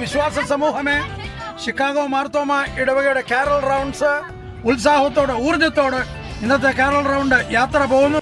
വിശ്വാസ സമൂഹമേ, ഷിക്കാഗോ മാർത്തോമ ഇടവകയുടെ carol rounds ഉത്സാഹത്തോടെ ഊർജത്തോടെ ഇന്നത്തെ കാരൽ റൗണ്ട് യാത്ര പോകുന്നു.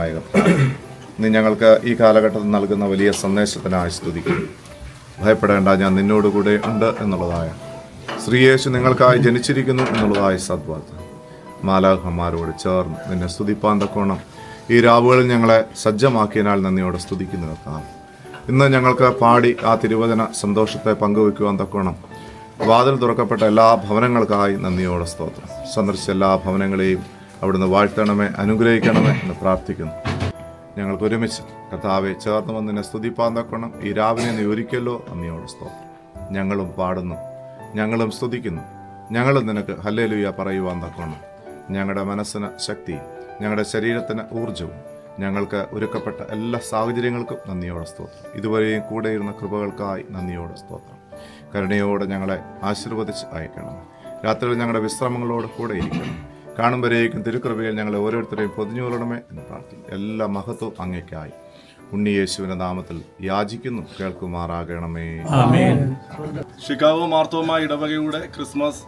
നായകൻ, നീ ഞങ്ങൾക്ക് ഈ കാലഘട്ടത്തിൽ നൽകുന്ന വലിയ സന്ദേശത്തിനായി സ്തുതിക്കുന്നു. ഭയപ്പെടേണ്ട, ഞാൻ നിന്നോടുകൂടെ ഉണ്ട് എന്നുള്ളതായ, ശ്രീയേശു നിങ്ങൾക്കായി ജനിച്ചിരിക്കുന്നു എന്നുള്ളതായ സദ്വാർത്ത മാലാഖമാരോട് ചേർന്ന് നിന്നെ സ്തുതിപ്പാൻ തക്കോണം ഈ രാവുകളിൽ ഞങ്ങളെ സജ്ജമാക്കിയതിനാൽ നന്ദിയോടെ സ്തുതിക്കുന്നു കർത്താവേ. ഇന്ന് ഞങ്ങൾക്ക് പാടി ആ തിരുവചന സന്തോഷത്തെ പങ്കുവെക്കുവാൻ തക്കോണം വാതിൽ തുറക്കപ്പെട്ട എല്ലാ ഭവനങ്ങൾക്കായി നന്ദിയോടെ സ്തോത്രം. സന്ദർശിച്ച എല്ലാ ഭവനങ്ങളെയും അവിടുന്ന് വാഴ്ത്തണമേ, അനുഗ്രഹിക്കണമേ എന്ന് പ്രാർത്ഥിക്കുന്നു. ഞങ്ങൾക്ക് ഒരുമിച്ച് കർത്താവെ ചേർന്ന് വന്ന് നിന്നെ സ്തുതിപ്പാൻ തക്കണം ഈ രാവിലെ നീ ഒരുക്കല്ലോ, നന്ദിയോടെ സ്തോത്രം. ഞങ്ങളും പാടുന്നു, ഞങ്ങളും സ്തുതിക്കുന്നു, ഞങ്ങളും നിനക്ക് ഹല്ലേലൂയ പറയുവാൻ തക്കണം. ഞങ്ങളുടെ മനസ്സിന് ശക്തിയും ഞങ്ങളുടെ ശരീരത്തിന് ഊർജവും ഞങ്ങൾക്ക് ഒരുക്കപ്പെട്ട എല്ലാ സാഹചര്യങ്ങൾക്കും നന്ദിയോടെ സ്തോത്രം. ഇതുവരെയും കൂടെയിരുന്ന കൃപകൾക്കായി നന്ദിയോടെ സ്തോത്രം. കരുണയോടെ ഞങ്ങളെ ആശീർവദിച്ച് അയക്കണം. രാത്രിയിൽ ഞങ്ങളുടെ വിശ്രമങ്ങളോട് കൂടെ ഇരിക്കണം. കാണുമ്പോഴേക്കും തിരുക്കൃപയിൽ ഞങ്ങളെ ഓരോരുത്തരെയും പൊതിഞ്ഞുകൊള്ളണമേ എന്ന് പ്രാർത്ഥിക്കും. എല്ലാ മഹത്വവും അങ്ങേക്കായി ഉണ്ണിയേശുവിന്റെ നാമത്തിൽ യാചിക്കുന്നു, കേൾക്കുമാറാകണമേ. ഷിക്കാഗോ മാർത്തോമ ഇടവകയുടെ ക്രിസ്മസ്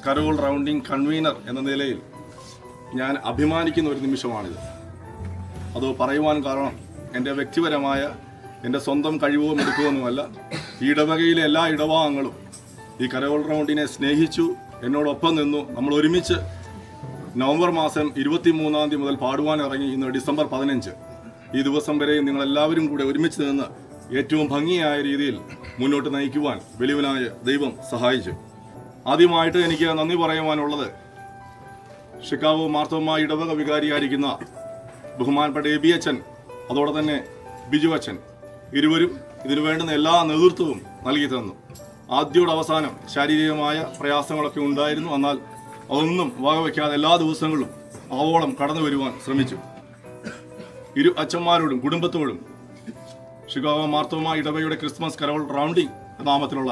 കരോൾ റൗണ്ടിംഗ് കൺവീനർ എന്ന നിലയിൽ ഞാൻ അഭിമാനിക്കുന്ന ഒരു നിമിഷമാണിത്. അത് പറയുവാൻ കാരണം എൻ്റെ വ്യക്തിപരമായ എൻ്റെ സ്വന്തം കഴിവോ മിടുക്കുമൊന്നുമല്ല. ഈ ഇടവകയിലെ എല്ലാ ഇടവാംഗങ്ങളും ഈ കരോൾ റൗണ്ടിനെ സ്നേഹിച്ചു, എന്നോടൊപ്പം നിന്നു. നമ്മൾ ഒരുമിച്ച് നവംബർ മാസം 23 മുതൽ പാടുവാൻ ഇറങ്ങി. ഇന്ന് ഡിസംബർ 15 ഈ ദിവസം വരെയും നിങ്ങളെല്ലാവരും കൂടെ ഒരുമിച്ച് നിന്ന് ഏറ്റവും ഭംഗിയായ രീതിയിൽ മുന്നോട്ട് നയിക്കുവാൻ വലിയവനായ ദൈവം സഹായിച്ചു. ആദ്യമായിട്ട് എനിക്ക് നന്ദി പറയുവാനുള്ളത് ഷിക്കാഗോ മാർത്തോമ ഇടവക വികാരിയായിരിക്കുന്ന ബഹുമാനപ്പെട്ട എബി അച്ഛൻ, അതോടെ തന്നെ ബിജു അച്ഛൻ, ഇരുവരും ഇതിനു വേണ്ടുന്ന എല്ലാ നേതൃത്വവും നൽകി തന്നു. ആദ്യയോട് അവസാനം ശാരീരികമായ പ്രയാസങ്ങളൊക്കെ ഉണ്ടായിരുന്നു. എന്നാൽ അതൊന്നും വകവയ്ക്കാതെ എല്ലാ ദിവസങ്ങളും ആവോളം കടന്നു വരുവാൻ ശ്രമിച്ചു. ഇരു അച്ഛന്മാരോടും കുടുംബത്തോടും ഷിക്കാഗോ മാർത്തോമ ഇടവകയുടെ ക്രിസ്മസ് കരോൾ റൗണ്ടിംഗ് നാമത്തിലുള്ള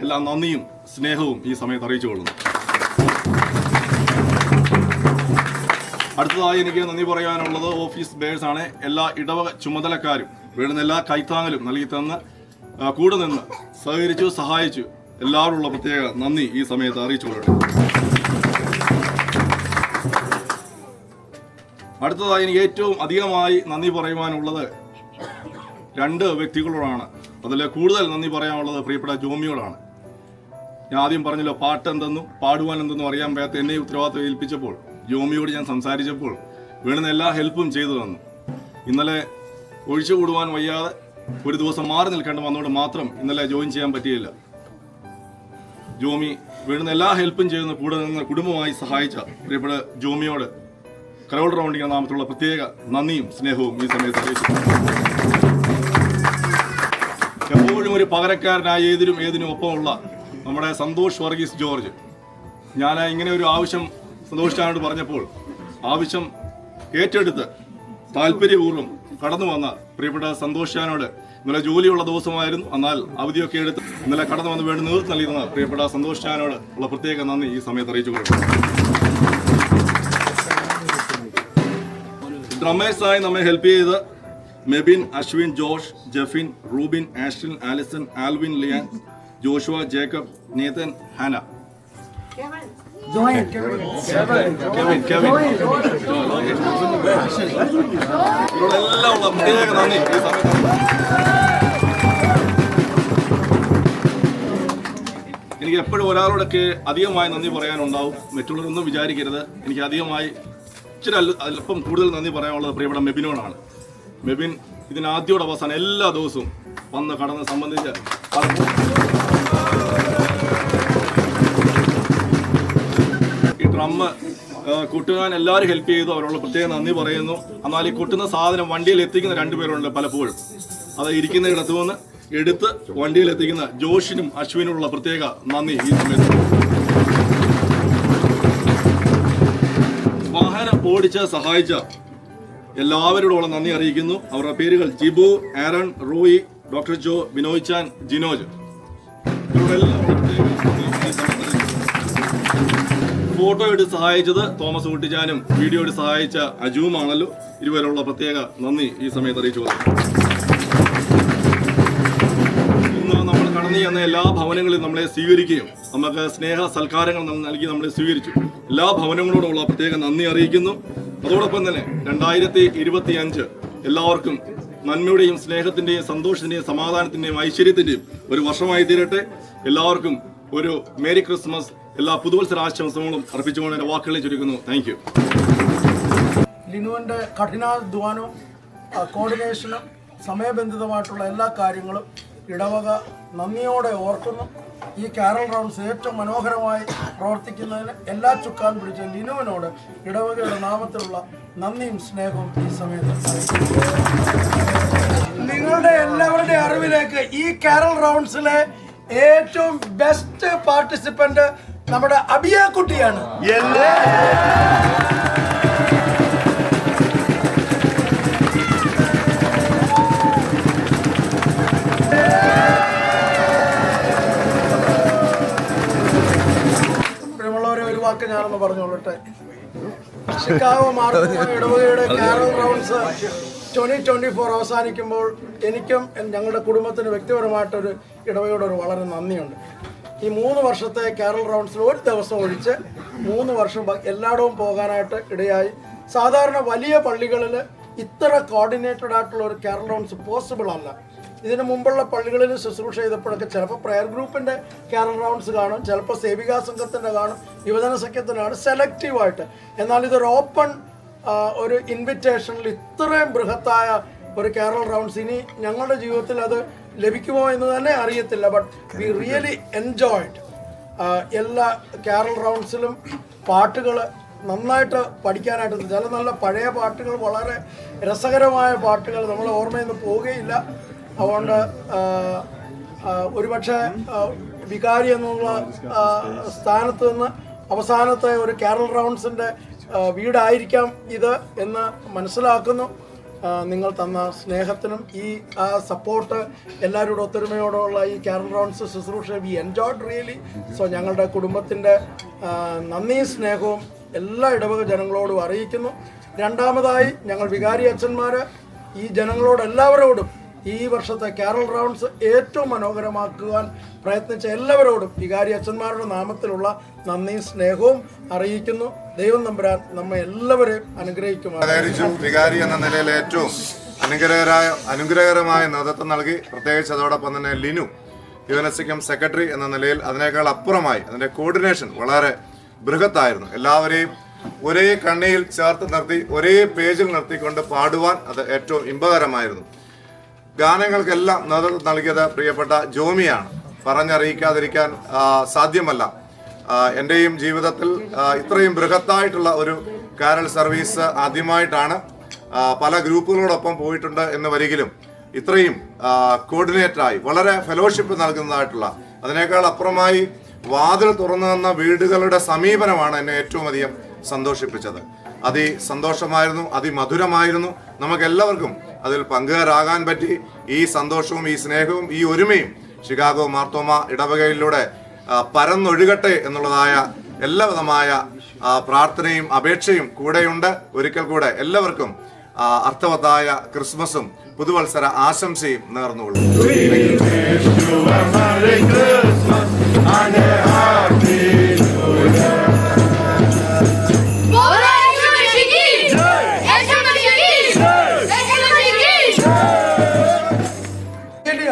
എല്ലാ നന്ദിയും സ്നേഹവും ഈ സമയത്ത് അറിയിച്ചുകൊള്ളുന്നു. അടുത്തതായി എനിക്ക് നന്ദി പറയാനുള്ളത് ഓഫീസ് ബേഴ്സ് ആണ്. എല്ലാ ഇടവക ചുമതലക്കാരും വേണ്ടുന്ന എല്ലാ കൈത്താങ്ങലും നൽകി തന്ന് കൂടെ നിന്ന് സഹകരിച്ചു, സഹായിച്ചു. എല്ലാവരുമുള്ള പ്രത്യേക നന്ദി ഈ സമയത്ത് അറിയിച്ചുകൊള്ളട്ടെ. അടുത്തതായി എനിക്ക് ഏറ്റവും അധികമായി നന്ദി പറയുവാനുള്ളത് 2 വ്യക്തികളോടാണ്. അതിൽ കൂടുതൽ നന്ദി പറയാനുള്ളത് പ്രിയപ്പെട്ട ജോമിയോടാണ്. ഞാൻ ആദ്യം പറഞ്ഞല്ലോ, പാട്ട് എന്തെന്നും പാടുവാൻ എന്തെന്നും അറിയാൻ വയ്യാത്ത എന്നെ ഉത്തരവാദിത്വം ഏൽപ്പിച്ചപ്പോൾ ജോമിയോട് ഞാൻ സംസാരിച്ചപ്പോൾ വേണ്ടുന്ന എല്ലാ ഹെൽപ്പും ചെയ്തു തന്നു. ഇന്നലെ ഒഴിച്ചുകൂടുവാൻ വയ്യാതെ ഒരു ദിവസം മാറി നിൽക്കേണ്ട വന്നതുകൊണ്ട് മാത്രം ഇന്നലെ ജോയിൻ ചെയ്യാൻ പറ്റിയില്ല. ജോമി വേണ്ടുന്ന എല്ലാ ഹെൽപ്പും ചെയ്യുന്ന കൂടെ നിന്ന് കുടുംബമായി സഹായിച്ച പ്രിയപ്പെട്ട ജോമിയോട് കരോൾ റൗണ്ടിംഗ് നാമത്തിലുള്ള പ്രത്യേക നന്ദിയും സ്നേഹവും ഈ സമയത്ത് അറിയിച്ചു. എപ്പോഴും ഒരു പകരക്കാരനായി ഏതിനും ഒപ്പമുള്ള നമ്മുടെ സന്തോഷ് വർഗീസ് ജോർജ്, ഞാൻ ഇങ്ങനെ ഒരു ആവശ്യം സന്തോഷിച്ചാനോട് പറഞ്ഞപ്പോൾ ആവശ്യം ഏറ്റെടുത്ത് താല്പര്യപൂർവ്വം കടന്നു വന്ന പ്രിയപ്പെട്ട സന്തോഷിച്ചാനോട്, ഇന്നലെ ജോലിയുള്ള ദിവസമായിരുന്നു, എന്നാൽ അവധിയൊക്കെ എടുത്ത് ഇന്നലെ കടന്നു വന്ന് വേണ്ടി നേതൃത്വം നൽകുന്ന പ്രിയപ്പെട്ട സന്തോഷിച്ചാനോട് ഉള്ള പ്രത്യേക നന്ദി ഈ സമയത്ത് അറിയിച്ചുകൊള്ളു. ഡ്രമേഴ്സായി നമ്മെ ഹെൽപ്പ് ചെയ്ത് Mebin, Ashwin, Josh, Jefin, Rubin, Ashlin, Alison, Alvin, Liyan, Joshua, Jacob, Nathan, Hannah, ഇവരോടെല്ലാം ഉള്ള പ്രത്യേക നന്ദി ഈ സമയത്ത്. എനിക്ക് എപ്പോഴും ഒരാളോടൊക്കെ അധികമായി നന്ദി പറയാനുണ്ടാവും. മറ്റുള്ളവരൊന്നും വിചാരിക്കരുത്. എനിക്ക് അധികമായി ഇച്ചിരി അല്പം കൂടുതൽ നന്ദി പറയാനുള്ളത് പ്രിയപ്പെട്ട മെബിനോടാണ്. മെബിൻ ഇതിനാദ്യോടെ അവസാനം എല്ലാ ദിവസവും വന്ന് കടന്ന് സംബന്ധിച്ച് ഈ ഡ്രമ്മ് കൊട്ടുകാൻ എല്ലാവരും ഹെൽപ്പ് ചെയ്തു. അവരോട് പ്രത്യേകം നന്ദി പറയുന്നു. എന്നാൽ ഈ കൊട്ടുന്ന സാധനം വണ്ടിയിൽ എത്തിക്കുന്ന 2 പേരുണ്ട് പലപ്പോഴും. അത് ഇരിക്കുന്ന ഇടത്തു നിന്ന് എടുത്ത് വണ്ടിയിൽ എത്തിക്കുന്ന ജോഷിനും അശ്വിനുള്ള പ്രത്യേക നന്ദി ഈ സമയത്ത്. വാഹനം ഓടിച്ച് സഹായിച്ച എല്ലാവരോടുള്ള നന്ദി അറിയിക്കുന്നു. അവരുടെ പേരുകൾ ജിബു, ആരൺ, റോയി, ഡോക്ടർ ജോ, ബിനോയ് ചാൻ, ജിനോജ്. ഫോട്ടോ എടുത്ത് സഹായിച്ചത് തോമസ് കുട്ടിച്ചാനും വീഡിയോ എടുത്ത് സഹായിച്ച അജുവുമാണല്ലോ. ഇരുവരുള്ള പ്രത്യേക നന്ദി ഈ സമയത്ത് അറിയിച്ചു. ഇന്ന് നമ്മൾ കടന്നു ചെന്ന എല്ലാ ഭവനങ്ങളിലും നമ്മളെ സ്വീകരിക്കുകയും നമുക്ക് സ്നേഹ സൽക്കാരങ്ങൾ നൽകി നമ്മളെ സ്വീകരിച്ചു. എല്ലാ ഭവനങ്ങളോടുമുള്ള പ്രത്യേക നന്ദി അറിയിക്കുന്നു. അതോടൊപ്പം തന്നെ 2025 എല്ലാവർക്കും നന്മയുടെയും സ്നേഹത്തിന്റെയും സന്തോഷത്തിന്റെയും സമാധാനത്തിന്റെയും ഐശ്വര്യത്തിന്റെയും ഒരു വർഷമായി തീരട്ടെ. എല്ലാവർക്കും ഒരു മേരി ക്രിസ്മസ്, എല്ലാ പുതുവത്സര ആശംസകളും അർപ്പിച്ചുകൊണ്ട് എന്റെ വാക്കുകളെ ചുരുക്കുന്നു. Thank you. ലിനുവിൻ്റെ കഠിനാധ്വാനവും കോർഡിനേഷനും സമയബന്ധിതമായിട്ടുള്ള എല്ലാ കാര്യങ്ങളും ഇടവക നന്ദിയോടെ ഓർക്കുന്നു. ഈ കാരൽ റൗണ്ട്സ് ഏറ്റവും മനോഹരമായി പ്രവർത്തിക്കുന്നതിന് എല്ലാ ചുക്കാൻ പിടിച്ച ലിനുവിനോട് ഇടവകയുടെ നാമത്തിലുള്ള നന്ദിയും സ്നേഹവും ഈ സമയത്ത് നിങ്ങളുടെ എല്ലാവരുടെ അറിവിലേക്ക് ഈ കാരൽ റൗണ്ട്സിലെ ഏറ്റവും ബെസ്റ്റ് പാർട്ടിസിപ്പന്റ് നമ്മുടെ അബിയാക്കുട്ടിയാണ്. ഞാനൊന്ന് പറഞ്ഞോളട്ടെ. ഷിക്കാഗോ മാർത്തോമ ഇടവകയുടെ കാരൽ റൗണ്ട്സ് 2024 അവസാനിക്കുമ്പോൾ എനിക്കും ഞങ്ങളുടെ കുടുംബത്തിന് വ്യക്തിപരമായിട്ടൊരു ഇടവകയോട് ഒരു വളരെ നന്ദിയുണ്ട്. ഈ 3 വർഷത്തെ കാരൽ റൗണ്ട്സിൽ ഒരു ദിവസം ഒഴിച്ച് 3 വർഷം എല്ലായിടവും പോകാനായിട്ട് ഇടയായി. സാധാരണ വലിയ പള്ളികളിൽ ഇത്ര കോർഡിനേറ്റഡ് ആയിട്ടുള്ള ഒരു കാരൽ റൗണ്ട്സ് പോസിബിൾ അല്ല. ഇതിനു മുമ്പുള്ള പള്ളികളിൽ ശുശ്രൂഷ ചെയ്തപ്പോഴൊക്കെ ചിലപ്പോൾ പ്രയർ ഗ്രൂപ്പിൻ്റെ കാരൽ റൗണ്ട്സ് കാണും, ചിലപ്പോൾ സേവികാ സംഘത്തിൻ്റെ കാണും, യുവജന സഖ്യത്തിനാണ് സെലക്റ്റീവായിട്ട്. എന്നാൽ ഇതൊരു ഓപ്പൺ ഒരു ഇൻവിറ്റേഷനിൽ ഇത്രയും ബൃഹത്തായ ഒരു കാരൽ റൗണ്ട്സ് ഇനി ഞങ്ങളുടെ ജീവിതത്തിൽ അത് ലഭിക്കുമോ എന്ന് തന്നെ അറിയത്തില്ല. But we really enjoyed. എല്ലാ കാരൽ റൗണ്ട്സിലും പാട്ടുകൾ നന്നായിട്ട് പഠിക്കാനായിട്ട് ചില നല്ല പഴയ പാട്ടുകൾ, വളരെ രസകരമായ പാട്ടുകൾ നമ്മൾ ഓർമ്മയിൽ നിന്ന് പോവുകയില്ല. അതുകൊണ്ട് ഒരുപക്ഷെ വികാരി എന്നുള്ള സ്ഥാനത്ത് നിന്ന് അവസാനത്തെ ഒരു കാരൽ റൗണ്ട്സിൻ്റെ വീടായിരിക്കാം ഇത് എന്ന് മനസ്സിലാക്കുന്നു. നിങ്ങൾ തന്ന സ്നേഹത്തിനും ഈ സപ്പോർട്ട്, എല്ലാവരുടെ ഒത്തൊരുമയോടുള്ള ഈ കാരൽ റൗണ്ട്സ് ശുശ്രൂഷ വി എൻജോയ്ഡ് റിയലി. സോ ഞങ്ങളുടെ കുടുംബത്തിൻ്റെ നന്ദിയും സ്നേഹവും എല്ലാ ഇടവക ജനങ്ങളോടും അറിയിക്കുന്നു. രണ്ടാമതായി ഞങ്ങൾ വികാരി അച്ഛന്മാർ ഈ ജനങ്ങളോട് എല്ലാവരോടും ഈ വർഷത്തെ കാരൽ റൗണ്ട്സ് ഏറ്റവും മനോഹരമാക്കുവാൻ പ്രയത്നിച്ച എല്ലാവരോടും വികാരി അച്ഛന്മാരുടെ നാമത്തിലുള്ള നന്ദിയും സ്നേഹവും അറിയിക്കുന്നു. ദൈവം തമ്പുരാൻ നമ്മെ എല്ലാവരെയും അനുഗ്രഹിക്കുമാറാകട്ടെ. വികാരി എന്ന നിലയിൽ ഏറ്റവും അനുഗ്രഹകരമായ നേതൃത്വം നൽകി, പ്രത്യേകിച്ച് അതോടൊപ്പം തന്നെ ലിനു യുഎൻഎസ്സിക്കം സെക്രട്ടറി എന്ന നിലയിൽ അതിനേക്കാൾ അപ്പുറമായി അതിൻ്റെ കോർഡിനേഷൻ വളരെ ബൃഹത്തായിരുന്നു. എല്ലാവരെയും ഒരേ കണ്ണിയിൽ ചേർത്ത് നിർത്തി ഒരേ പേജിൽ നിർത്തിക്കൊണ്ട് പാടുവാൻ അത് ഏറ്റവും ഇമ്പകരമായിരുന്നു. ഗാനങ്ങൾക്കെല്ലാം നേതൃത്വം നൽകിയത് പ്രിയപ്പെട്ട ജോമിയാണ്. പറഞ്ഞറിയിക്കാതിരിക്കാൻ സാധ്യമല്ല. എൻ്റെയും ജീവിതത്തിൽ ഇത്രയും ബൃഹത്തായിട്ടുള്ള ഒരു കാരൽ സർവീസ് ആദ്യമായിട്ടാണ്. പല ഗ്രൂപ്പുകളോടൊപ്പം പോയിട്ടുണ്ട് എന്ന് വരികിലും ഇത്രയും കോർഡിനേറ്ററായി വളരെ ഫെലോഷിപ്പ് നൽകുന്നതായിട്ടുള്ള, അതിനേക്കാൾ അപ്പുറമായി വാതിൽ തുറന്നു തന്ന വീടുകളുടെ സമീപനമാണ് എന്നെ ഏറ്റവും അധികം സന്തോഷിപ്പിച്ചത്. അതിസന്തോഷമായിരുന്നു, അതിമധുരമായിരുന്നു. നമുക്കെല്ലാവർക്കും അതിൽ പങ്കുകാരാകാൻ പറ്റി. ഈ സന്തോഷവും ഈ സ്നേഹവും ഈ ഒരുമയും ഷിക്കാഗോ മാർത്തോമ ഇടവകയിലൂടെ പരന്നൊഴുകട്ടെ എന്നുള്ളതായ എല്ലാവിധമായ പ്രാർത്ഥനയും അപേക്ഷയും കൂടെയുണ്ട്. ഒരിക്കൽ കൂടെ എല്ലാവർക്കും അർത്ഥവത്തായ ക്രിസ്മസും പുതുവത്സര ആശംസയും നേർന്നുകൊള്ളും.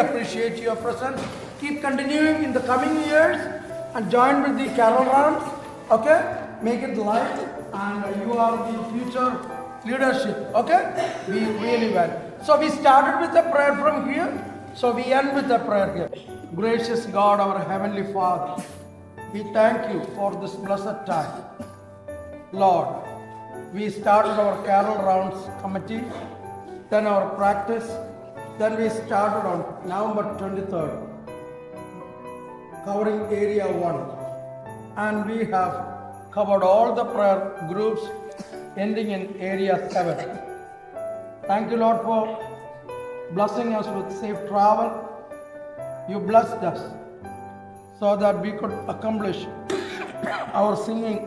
Appreciate your presence. Keep continuing in the coming years and join with the carol rounds. Okay, make it light, and you are the future leadership. Okay, be really well. So we started with a prayer from here, so we end with a prayer here. Gracious God, our heavenly Father, we thank you for this blessed time. Lord, we started our carol rounds committee, then our practice. Then we started on November 23rd, covering area 1, and we have covered all the prayer groups ending in area 7. Thank you, Lord, for blessing us with safe travel. You blessed us so that we could accomplish our singing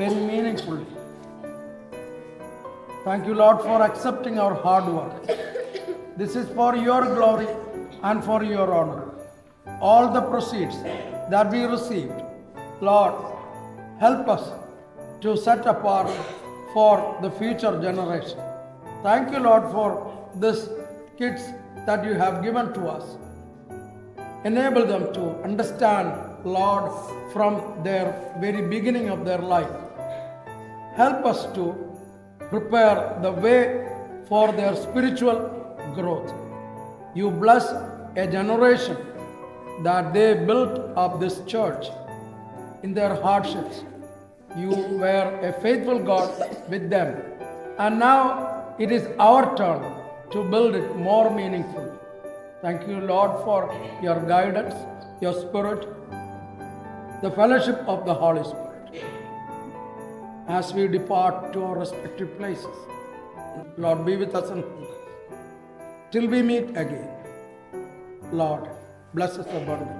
very meaningfully. Thank you, Lord, for accepting our hard work. This is for your glory and for your honor. All the proceeds that we received, Lord, help us to set apart for the future generation. Thank you, Lord, for this kids that you have given to us. Enable them to understand, Lord, from their very beginning of their life. Help us to prepare the way for their spiritual growth. You bless a generation that they built up this church in their hardships. You were a faithful God with them. And now it is our turn to build it more meaningfully. Thank you, Lord, for your guidance, your spirit, the fellowship of the Holy Spirit. As we depart to our respective places, Lord, be with us till we meet again. Lord, bless us abundantly.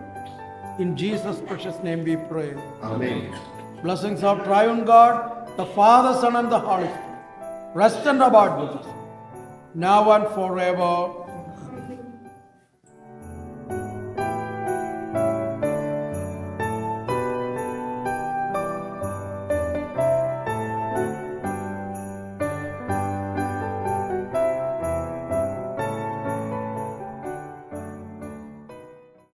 In Jesus' precious name we pray. Amen. Blessings of triune God, the Father, Son, and the Holy Spirit, rest and abide with us, now and forever.